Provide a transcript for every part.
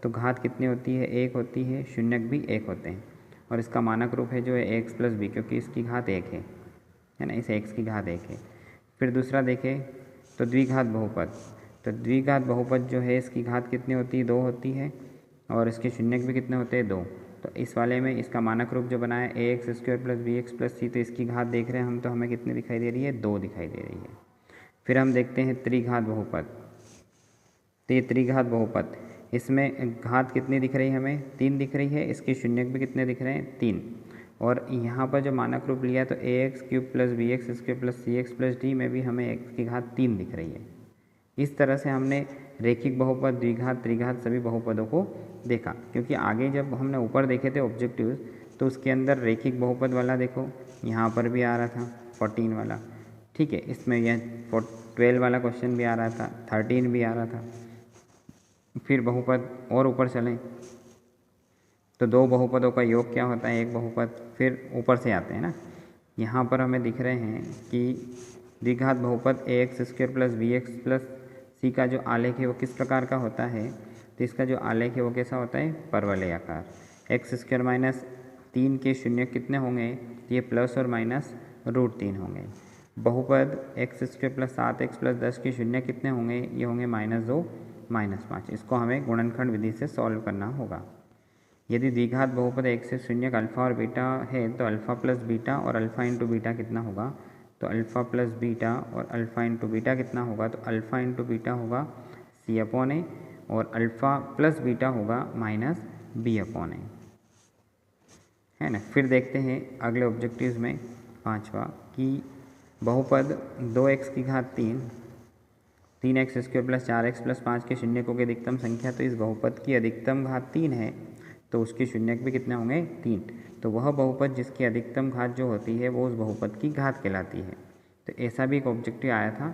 तो घात कितनी होती है, 1 होती है, शून्यक भी 1 होते हैं। और इसका मानक रूप है जो है एक्स प्लस बी, क्योंकि इसकी घात 1 है ना, इस एक्स की घात 1 है। फिर दूसरा देखें तो द्विघात बहुपद, तो द्विघात बहुपद जो है इसकी घात कितनी होती है, 2 होती है, और इसके शून्यक भी कितने होते हैं, 2। तो इस वाले में इसका मानक रूप जो बना है a x square plus b x plus c, तो इसकी घात देख रहे हैं हम, तो हमें कितनी दिखाई दे रही है, 2 दिखाई दे रही है। फिर हम देखते हैं त्रिघात बहुपद, तो ये त्रिघात बहुपद, इसमें घात कितनी दिख रही है हमें, 3 दिख रही है, इसके शून्यक भी कितने दिख रहे हैं, 3। और यहाँ पर जो मानक रूप लिया तो a x cube plus b x square plus c x plus d में भी हमें एक्स की घात 3 दिख रही है। इस तरह से हमने रेखिक बहुपद, द्विघात, त्रिघात सभी बहुपदों को देखा। क्योंकि आगे जब हमने ऊपर देखे थे ऑब्जेक्टिव्स, तो उसके अंदर रेखिक बहुपद वाला देखो यहाँ पर भी आ रहा था 14 वाला, ठीक है, इसमें यह 12 वाला क्वेश्चन भी आ रहा था, 13 भी आ रहा था। फिर बहुपद और ऊपर चलें तो 2 बहुपदों का योग क्या होता है, 1 बहुपद। फिर ऊपर से आते हैं ना, यहाँ पर हमें दिख रहे हैं कि द्विघात बहुपद a x square plus b x plus c का जो आलेख है वो किस प्रकार का होता है, तो इसका जो आलेख है वो कैसा होता है, परवलय आकार। एक्स स्क्वायर माइनस 3 के शून्य कितने होंगे, ये प्लस और माइनस √3 होंगे। बहुपद x square plus 7x plus 10 के शून्य कितने होंगे, ये होंगे -2 -5। इसको हमें गुणनखंड विधि से सॉल्व करना होगा। यदि द्विघात बहुपद एक से शून्य का अल्फ़ा और बीटा है, तो अल्फ़ा प्लस बीटा और अल्फ़ा इंटू बीटा कितना होगा, तो अल्फ़ा प्लस बीटा और अल्फ़ा इंटू बीटा कितना होगा, तो अल्फ़ा इंटू बीटा होगा C/A और अल्फ़ा प्लस बीटा होगा -B/A, है ना। फिर देखते हैं अगले ऑब्जेक्टिव्स में 5वां कि बहुपद 2x की घात 3, 3x square plus 4x plus 5 के शून्यकों की अधिकतम संख्या, तो इस बहुपद की अधिकतम घात 3 है, तो उसके शून्यक भी कितने होंगे, 3। तो वह बहुपद जिसकी अधिकतम घात जो होती है वो उस बहुपद की घात कहलाती है। तो ऐसा भी एक ऑब्जेक्टिव आया था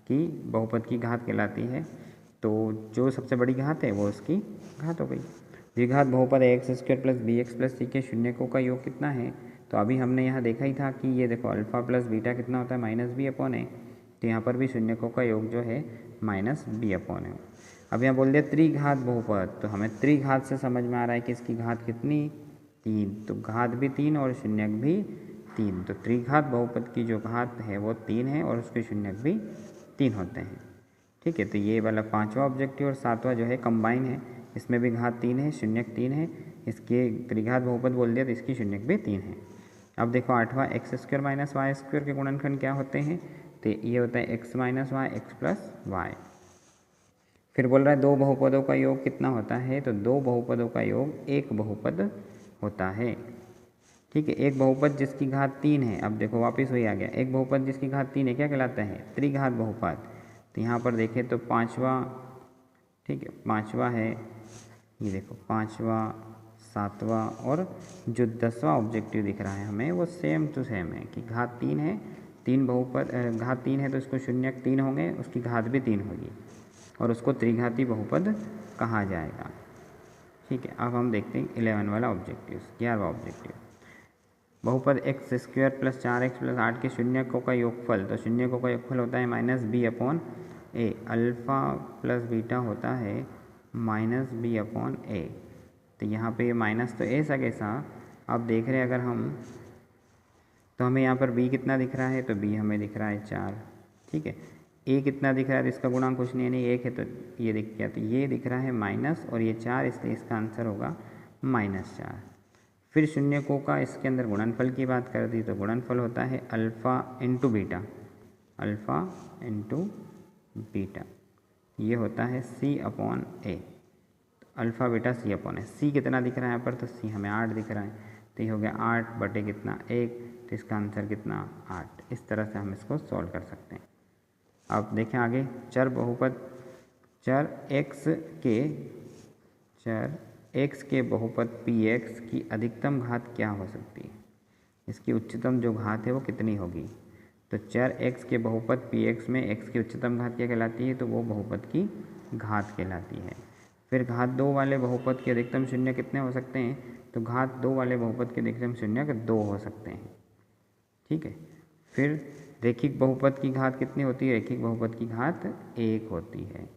कि बहुपद की घात कहलाती है, तो जो सबसे बड़ी घात है वो उसकी घात हो गई। द्विघात बहुपद x square plus b x plus c के शून्यकों का योग कितना है, तो अभी हमने यहाँ देखा ही था कि ये देखो अल्फ़ा प्लस बीटा कितना होता है, -B/A, तो यहाँ पर भी शून्यकों का योग जो है -B/A। अब यहाँ बोल दिया त्रिघात बहुपद, तो हमें त्रिघात से समझ में आ रहा है कि इसकी घात कितनी, 3, तो घात भी 3 और शून्यक भी 3, तो त्रिघात बहुपद की जो घात है वो 3 है और उसके शून्यक भी 3 होते हैं, ठीक है। तो ये वाला 5वां ऑब्जेक्टिव और 7वां जो है कंबाइन है, इसमें भी घात 3 है, शून्यक 3 है, इसके त्रिघात बहुपद बोल दिया तो इसकी शून्यक भी 3 है। अब देखो 8वां x square minus y square के गुणनखंड क्या होते हैं, तो ये होता है x minus y x plus y. फिर बोल रहा है 2 बहुपदों का योग कितना होता है, तो 2 बहुपदों का योग 1 बहुपद होता है, ठीक है। एक बहुपद जिसकी घात 3 है, अब देखो वापस वही आ गया, एक बहुपद जिसकी घात 3 है क्या कहलाता है, त्रिघात बहुपद। तो यहाँ पर देखें तो 5वां, ठीक है, 5वां है, ये देखो 5वां, 7वां और जो 10वां ऑब्जेक्टिव दिख रहा है हमें वो सेम टू सेम है कि घात 3 है, 3 बहुपद, घात 3 है तो इसको शून्यक 3 होंगे, उसकी घात भी 3 होगी और उसको त्रिघाती बहुपद कहा जाएगा, ठीक है। अब हम देखते हैं 11 वाला ऑब्जेक्टिव, 11वां ऑब्जेक्टिव। बहुपद x square plus 4x plus 8 के शून्यकों का योगफल, तो शून्यकों का योगफल होता है -B/A, अल्फ़ा प्लस बीटा होता है -B/A। तो यहाँ पे ये माइनस तो ऐसा कैसा, अब देख रहे हैं अगर हम, तो हमें यहाँ पर b कितना दिख रहा है, तो b हमें दिख रहा है 4, ठीक है। a कितना दिख रहा है, तो इसका गुणांक कुछ नहीं है, नहीं 1 है तो ये दिख गया, तो ये दिख रहा है माइनस और ये 4, इसलिए इसका आंसर होगा -4। फिर शून्यकों का इसके अंदर गुणनफल की बात कर दी, तो गुणनफल होता है alpha into beta, alpha into beta, ये होता है C/A, alpha beta C/A। C कितना दिख रहा है यहाँ पर, तो C हमें 8 दिख रहा है, तो ये हो गया 8 बटे कितना 1, तो इसका आंसर कितना 8। इस तरह से हम इसको सॉल्व कर सकते हैं। अब देखें आगे, चर बहुपद, चर x के बहुपद px की अधिकतम घात क्या हो सकती है, इसकी उच्चतम जो घात है वो कितनी होगी, तो चर x के बहुपद px में x की उच्चतम घात क्या कहलाती है, तो वो बहुपद की घात कहलाती है। फिर घात 2 वाले बहुपद के अधिकतम शून्य कितने हो सकते हैं, तो घात 2 वाले बहुपद के अधिकतम शून्य 2 हो सकते हैं, ठीक है। फिर रेखिक बहुपद की घात कितनी होती है, रेखिक बहुपद की घात 1 होती है।